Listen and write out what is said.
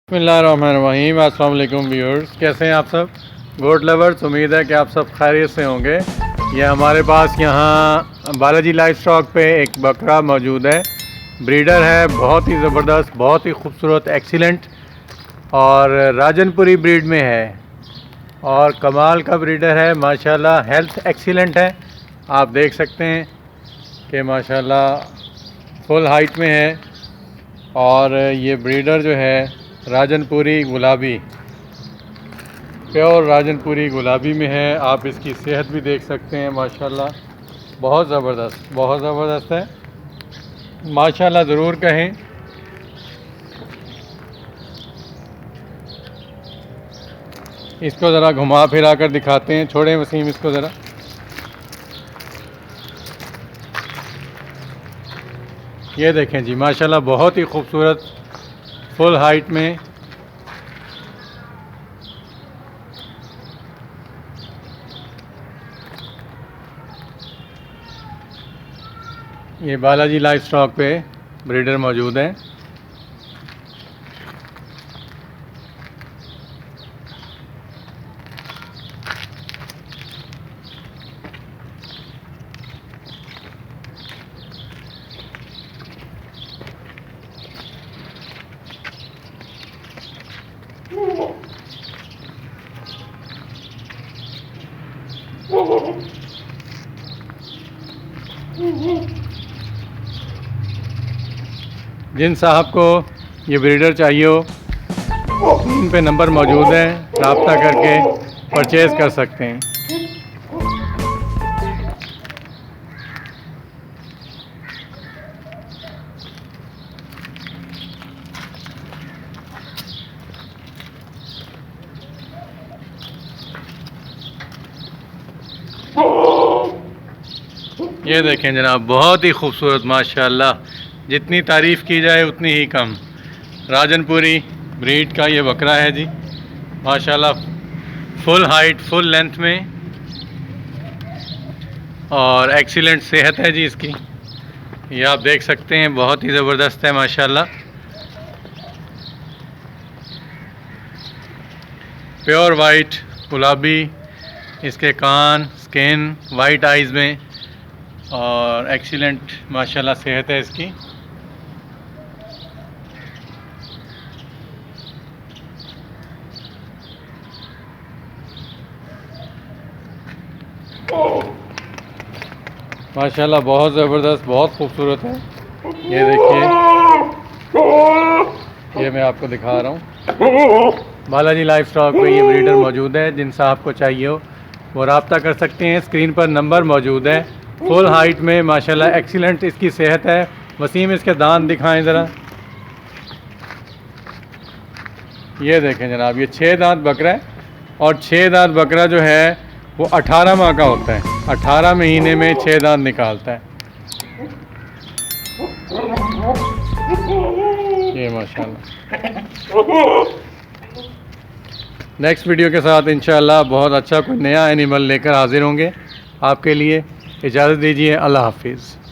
बिस्मिल्लाहिर्रहमानिर्रहीम। अस्सलाम वालेकुम व्यूअर्स, कैसे हैं आप सब गोट लवर्स। उम्मीद है कि आप सब खैरियत से होंगे। ये हमारे पास यहाँ बालाजी लाइफ स्टॉक पे एक बकरा मौजूद है। ब्रीडर है, बहुत ही ज़बरदस्त, बहुत ही खूबसूरत, एक्सीलेंट और राजनपुरी ब्रीड में है और कमाल का ब्रीडर है माशाल्लाह। हेल्थ एक्सीलेंट है, आप देख सकते हैं कि माशाल्लाह फुल हाइट में है। और ये ब्रीडर जो है राजनपुरी गुलाबी, प्योर राजनपुरी गुलाबी में है। आप इसकी सेहत भी देख सकते हैं माशाल्लाह, बहुत ज़बरदस्त है माशाल्लाह, ज़रूर कहें। इसको ज़रा घुमा फिरा कर दिखाते हैं, छोड़ें वसीम इसको ज़रा। ये देखें जी माशाल्लाह, बहुत ही खूबसूरत फुल हाइट में। ये बालाजी लाइफ स्टॉक पे ब्रीडर मौजूद है। जिन साहब को ये ब्रीडर चाहिए हो, इन पे नंबर मौजूद है, रब्ता करके परचेज़ कर सकते हैं। ये देखें जनाब, बहुत ही खूबसूरत माशाल्लाह, जितनी तारीफ़ की जाए उतनी ही कम। राजनपुरी ब्रीड का ये बकरा है जी माशाल्लाह, फुल हाइट फुल लेंथ में और एक्सीलेंट सेहत है जी इसकी। ये आप देख सकते हैं, बहुत ही ज़बरदस्त है माशाल्लाह। प्योर वाइट गुलाबी इसके कान, स्किन वाइट आइज़ में और एक्सीलेंट माशाल्लाह सेहत है इसकी। माशाल्लाह बहुत ज़बरदस्त, बहुत खूबसूरत है। ये देखिए, ये मैं आपको दिखा रहा हूँ। बालाजी लाइफ स्टॉक में ये ब्रीडर मौजूद है। जिन साहब को चाहिए हो वो रब्ता कर सकते हैं। स्क्रीन पर नंबर मौजूद है। फुल हाइट में माशाल्लाह एक्सीलेंट इसकी सेहत है। वसीम इसके दांत दिखाएं ज़रा। ये देखें जनाब, ये 6 दांत बकरा है और 6 दांत बकरा जो है वो 18 माह का होता है। 18 महीने में 6 दांत निकालता है ये माशाल्लाह। नेक्स्ट वीडियो के साथ इंशाल्लाह बहुत अच्छा कोई नया एनिमल लेकर हाजिर होंगे आपके लिए। इजाज़त दीजिए, अल्लाह हाफिज़।